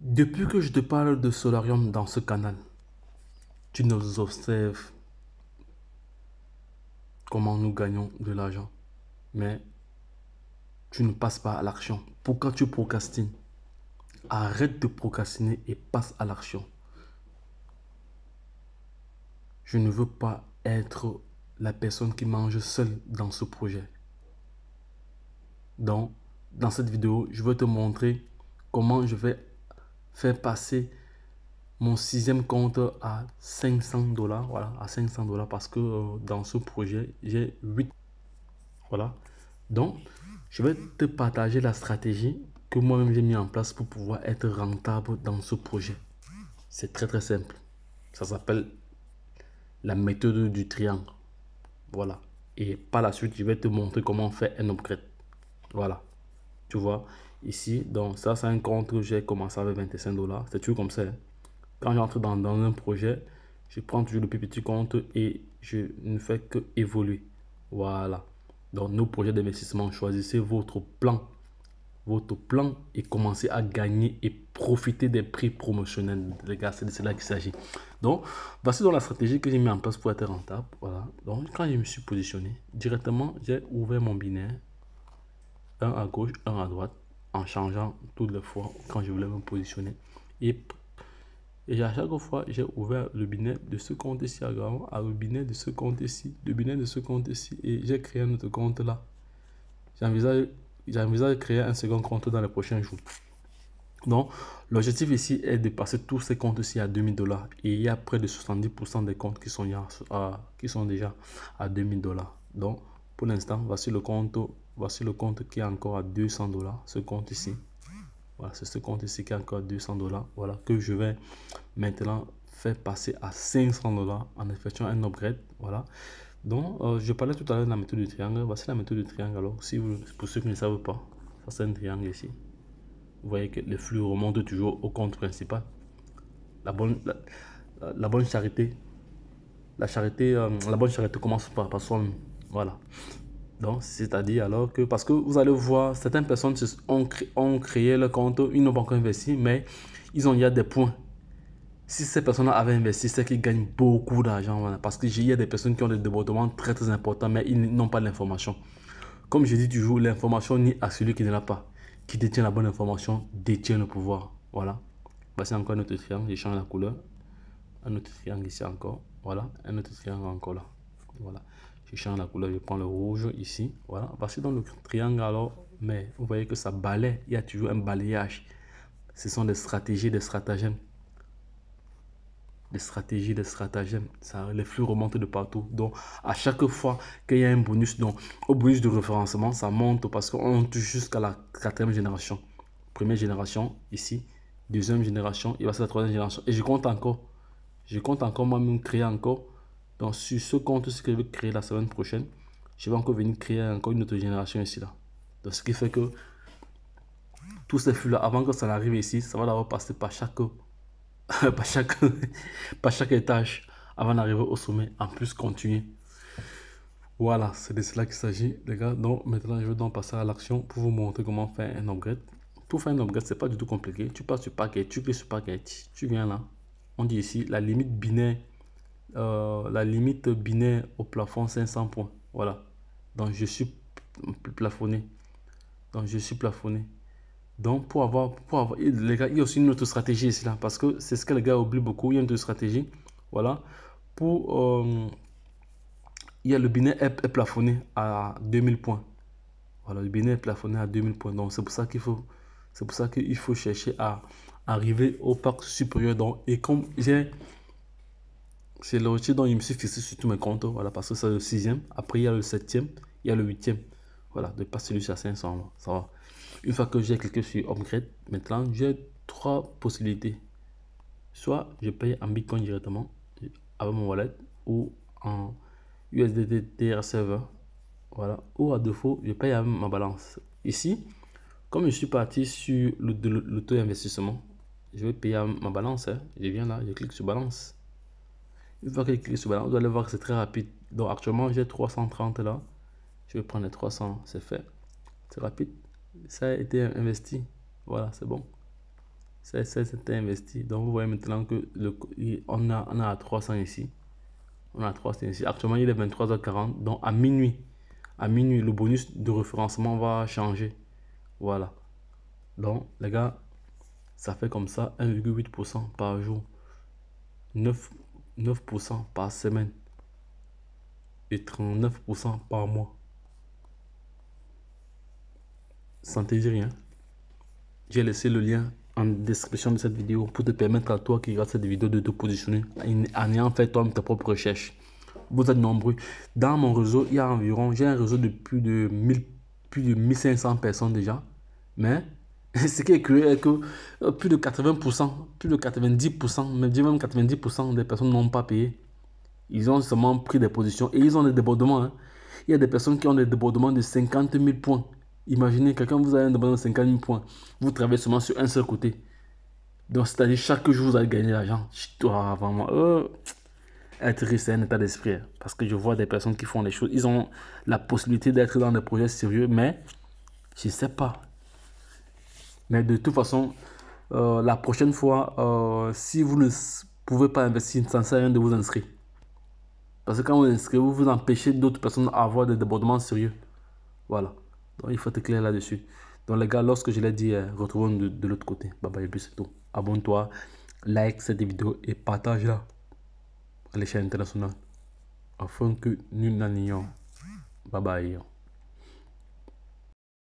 Depuis que je te parle de Solarium dans ce canal, tu nous observes comment nous gagnons de l'argent, mais tu ne passes pas à l'action. Pourquoi tu procrastines? Arrête de procrastiner et passe à l'action. Je ne veux pas être la personne qui mange seule dans ce projet. Donc, dans cette vidéo, je vais te montrer comment je vais faire passer mon sixième compte à 500 $. Voilà, à 500 $ parce que dans ce projet, j'ai 8. Voilà. Donc, je vais te partager la stratégie que moi-même j'ai mis en place pour pouvoir être rentable dans ce projet. C'est très très simple. Ça s'appelle la méthode du triangle. Voilà. Et par la suite, je vais te montrer comment faire un upgrade. Voilà. Tu vois, ici, donc ça c'est un compte que j'ai commencé avec 25 $. C'est toujours comme ça, hein. Quand j'entre dans un projet, je prends toujours le plus petit compte et je ne fais que évoluer. Voilà. Dans nos projets d'investissement, choisissez votre plan et commencez à gagner et profiter des prix promotionnels. Les gars, c'est de cela qu'il s'agit. Donc, voici donc la stratégie que j'ai mis en place pour être rentable. Voilà. Donc, quand je me suis positionné, directement, j'ai ouvert mon binaire, un à gauche, un à droite, en changeant toutes les fois quand je voulais me positionner. Et à chaque fois, j'ai ouvert le binet de ce compte ici à le binet de ce compte ici, le binet de ce compte ici, et j'ai créé un autre compte là. J'envisage de créer un second compte dans les prochains jours. Donc, l'objectif ici est de passer tous ces comptes-ci à 2000 $. Et il y a près de 70% des comptes qui sont déjà à 2000 $. Donc, pour l'instant, voici le compte qui est encore à 200 $. Ce compte ici. Voilà, c'est ce compte ici qui est encore à 200 $. Voilà, que je vais maintenant faire passer à 500 $ en effectuant un upgrade. Voilà. Donc, je parlais tout à l'heure de la méthode du triangle. Voici la méthode du triangle. Alors, pour ceux qui ne savent pas, ça c'est un triangle ici. Vous voyez que le flux remonte toujours au compte principal. La bonne charité, la bonne charité commence par soi-même. Voilà. Donc, c'est-à-dire alors que, parce que vous allez voir, certaines personnes ont créé le compte, ils n'ont pas encore investi, mais ils ont déjà des points. Si ces personnes avaient investi, c'est qu'ils gagnent beaucoup d'argent. Voilà, parce qu'il y a des personnes qui ont des débordements très très importants, mais ils n'ont pas l'information. Comme je dis toujours, l'information nie à celui qui ne l'a pas. Qui détient la bonne information, détient le pouvoir. Voilà. Voici encore un autre triangle, je change la couleur. Un autre triangle ici encore. Voilà. Un autre triangle encore là. Voilà. Je change la couleur, je prends le rouge ici. Voilà. Voici donc le triangle alors. Mais vous voyez que ça balaye. Il y a toujours un balayage. Ce sont des stratégies, des stratagèmes. Des stratagèmes. Ça, les flux remontent de partout. Donc, à chaque fois qu'il y a un bonus, donc au bonus de référencement, ça monte parce qu'on monte jusqu'à la quatrième génération. Première génération ici. Deuxième génération, il va ser la troisième génération. Et je compte encore. Je compte encore moi-même créer encore. Donc, sur ce compte, ce que je vais créer la semaine prochaine, je vais encore venir créer encore une autre génération ici là. Donc, ce qui fait que tous ces flux là, avant que ça n'arrive ici, ça va d'abord passer par chaque par chaque, par chaque étage avant d'arriver au sommet, en plus continuer. Voilà, c'est de cela qu'il s'agit, les gars. Donc maintenant, je vais donc passer à l'action pour vous montrer comment faire un upgrade. Pour faire un upgrade, c'est pas du tout compliqué. Tu passes sur paquet, tu cliques sur paquet, tu viens là. On dit ici la limite binaire, au plafond 500 points. Voilà. Donc je suis plafonné. Donc je suis plafonné. Donc, les gars, il y a aussi une autre stratégie ici, là, parce que c'est ce que les gars oublient beaucoup. Il y a une autre stratégie. Voilà. Il y a le binaire est plafonné à 2000 points. Voilà, le binaire est plafonné à 2000 points. Donc, c'est pour ça qu'il faut chercher à arriver au parc supérieur. Donc, et comme c'est l'objectif dont je me suis fixé sur tous mes comptes. Voilà, parce que c'est le sixième. Après, il y a le septième. Il y a le huitième. Voilà, de passer celui à 500. Ça va. Une fois que j'ai cliqué sur Upgrade, maintenant j'ai trois possibilités. Soit je paye en Bitcoin directement avec mon wallet ou en USDT TR Server. Voilà. Ou à défaut, je paye avec ma balance. Ici, comme je suis parti sur l'auto-investissement, je vais payer avec ma balance. Hein. Je viens là, je clique sur balance. Une fois que je clique sur balance, vous allez voir que c'est très rapide. Donc actuellement, j'ai 330 là. Je vais prendre les 300, c'est fait. C'est rapide. Ça a été investi. Voilà, c'est bon. C'était investi. Donc, vous voyez maintenant que on a à 300 ici. On a 300 ici. Actuellement, il est 23h40. Donc, à minuit, le bonus de référencement va changer. Voilà. Donc, les gars, ça fait comme ça 1,8% par jour. 9% par semaine. Et 39% par mois. Ça ne te dit rien. J'ai laissé le lien en description de cette vidéo pour te permettre à toi qui regarde cette vidéo de te positionner en ayant fait toi tes propres recherches. Vous êtes nombreux. Dans mon réseau, il y a environ, j'ai un réseau de plus de 1500 personnes déjà. Mais ce qui est curieux est que plus de 80%, plus de 90%, même 90% des personnes n'ont pas payé. Ils ont seulement pris des positions et ils ont des débordements. Hein. Il y a des personnes qui ont des débordements de 50 000 points. Imaginez, quelqu'un vous a un débordement de 50 000 points. Vous travaillez seulement sur un seul côté. Donc, c'est-à-dire chaque jour, vous allez gagner l'argent. Vraiment, être riche, c'est un état d'esprit. Hein. Parce que je vois des personnes qui font des choses. Ils ont la possibilité d'être dans des projets sérieux, mais je ne sais pas. Mais de toute façon, la prochaine fois, si vous ne pouvez pas investir, ça ne sert à rien de vous inscrire. Parce que quand vous inscrivez, vous empêchez d'autres personnes à avoir des débordements sérieux. Voilà. Donc, il faut être clair là-dessus. Donc, les gars, lorsque je l'ai dit, retrouvons de l'autre côté. Bye bye, et puis c'est tout. Abonne-toi, like cette vidéo et partage-la à l'échelle internationale. Afin que nous n'en ayons. Bye bye.